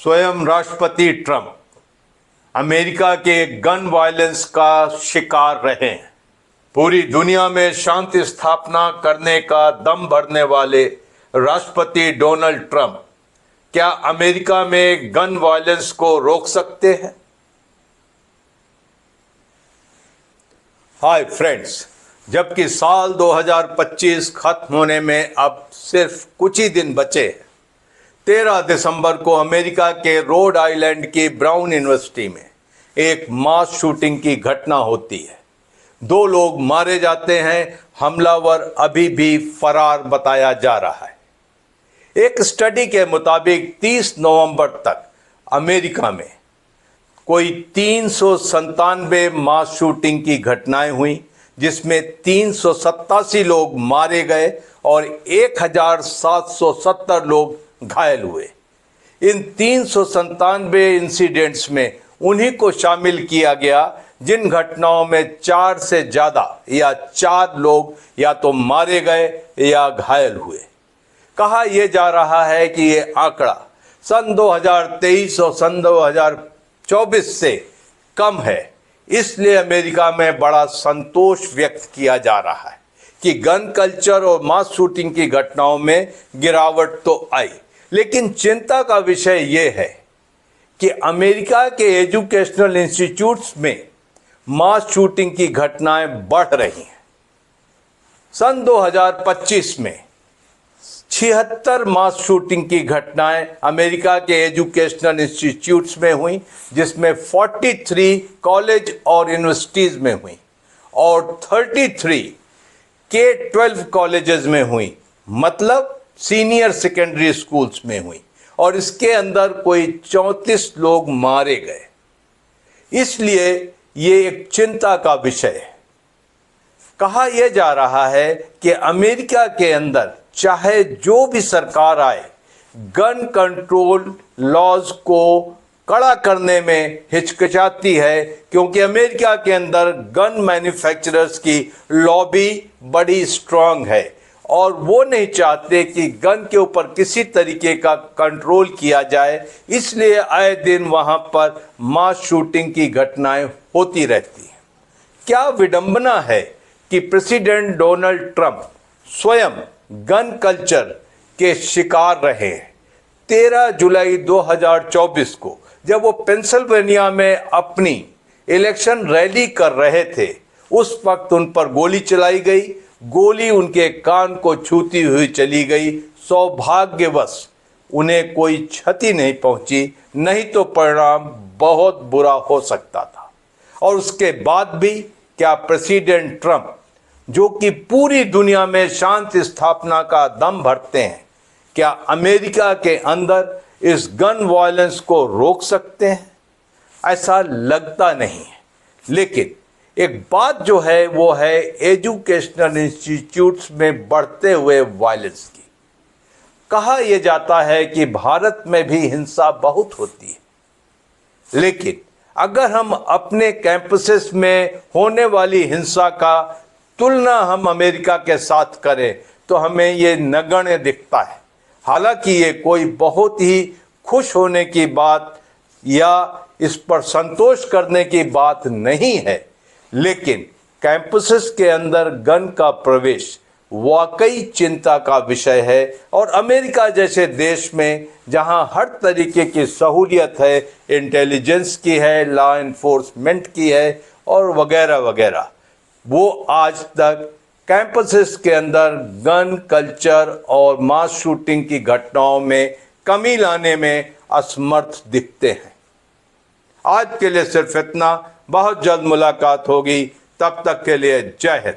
स्वयं राष्ट्रपति Trump America के गन वायलेंस का शिकार रहे हैं। पूरी दुनिया में शांति स्थापना करने का दम भरने वाले राष्ट्रपति डोनाल्ड ट्रंप क्या अमेरिका में गन वायलेंस को रोक सकते हैं? हाय फ्रेंड्स, जबकि साल 2025 खत्म होने में अब सिर्फ कुछ ही दिन बचे हैं, 13 दिसंबर को अमेरिका के रोड आइलैंड की ब्राउन यूनिवर्सिटी में एक मास शूटिंग की घटना होती है। 2 लोग मारे जाते हैं। हमलावर अभी भी फरार बताया जा रहा है। एक स्टडी के मुताबिक 30 नवंबर तक अमेरिका में कोई 397 मास शूटिंग की घटनाएं हुई, जिसमें 387 लोग मारे गए और 1770 लोग घायल हुए। इन 397 इंसिडेंट्स में उन्हीं को शामिल किया गया जिन घटनाओं में 4 से ज़्यादा या 4 लोग या तो मारे गए या घायल हुए। कहा यह जा रहा है कि ये आंकड़ा सन 2023 और सन 2024 से कम है। इसलिए अमेरिका में बड़ा संतोष व्यक्त किया जा रहा है कि गन कल्चर और मास शूटिंग की घटनाओं में गिरावट तो आई, लेकिन चिंता का विषय यह है कि अमेरिका के एजुकेशनल इंस्टीट्यूट्स में मास शूटिंग की घटनाएं बढ़ रही हैं। सन 2025 में 76 मास शूटिंग की घटनाएं अमेरिका के एजुकेशनल इंस्टीट्यूट्स में हुई, जिसमें 43 कॉलेज और यूनिवर्सिटीज़ में हुई और 33 K-12 कॉलेजेस में हुई, मतलब सीनियर सेकेंडरी स्कूल्स में हुई, और इसके अंदर कोई 34 लोग मारे गए। इसलिए ये एक चिंता का विषय है। कहा यह जा रहा है कि अमेरिका के अंदर चाहे जो भी सरकार आए, गन कंट्रोल लॉज को कड़ा करने में हिचकिचाती है, क्योंकि अमेरिका के अंदर गन मैन्युफैक्चरर्स की लॉबी बड़ी स्ट्रांग है और वो नहीं चाहते कि गन के ऊपर किसी तरीके का कंट्रोल किया जाए। इसलिए आए दिन वहाँ पर मास शूटिंग की घटनाएं होती रहती हैं। क्या विडंबना है कि प्रेसिडेंट डोनाल्ड ट्रंप स्वयं गन कल्चर के शिकार रहे हैं। 13 जुलाई 2024 को जब वो पेंसिल्वेनिया में अपनी इलेक्शन रैली कर रहे थे, उस वक्त उन पर गोली चलाई गई। गोली उनके कान को छूती हुई चली गई। सौभाग्यवश उन्हें कोई क्षति नहीं पहुंची, नहीं तो परिणाम बहुत बुरा हो सकता था। और उसके बाद भी क्या प्रेसिडेंट ट्रंप, जो कि पूरी दुनिया में शांति स्थापना का दम भरते हैं, क्या अमेरिका के अंदर इस गन वायलेंस को रोक सकते हैं? ऐसा लगता नहीं है। लेकिन एक बात जो है वो है एजुकेशनल इंस्टीट्यूट्स में बढ़ते हुए वायलेंस की। कहा यह जाता है कि भारत में भी हिंसा बहुत होती है, लेकिन अगर हम अपने कैंपसेस में होने वाली हिंसा का तुलना हम अमेरिका के साथ करें तो हमें ये नगण्य दिखता है। हालांकि ये कोई बहुत ही खुश होने की बात या इस पर संतोष करने की बात नहीं है, लेकिन कैंपसेस के अंदर गन का प्रवेश वाकई चिंता का विषय है। और अमेरिका जैसे देश में जहां हर तरीके की सहूलियत है, इंटेलिजेंस की है, लॉ एनफोर्समेंट की है और वगैरह वगैरह, वो आज तक कैंपसेस के अंदर गन कल्चर और मास शूटिंग की घटनाओं में कमी लाने में असमर्थ दिखते हैं। आज के लिए सिर्फ इतना। बहुत जल्द मुलाकात होगी। तब तक के लिए जय हिंद।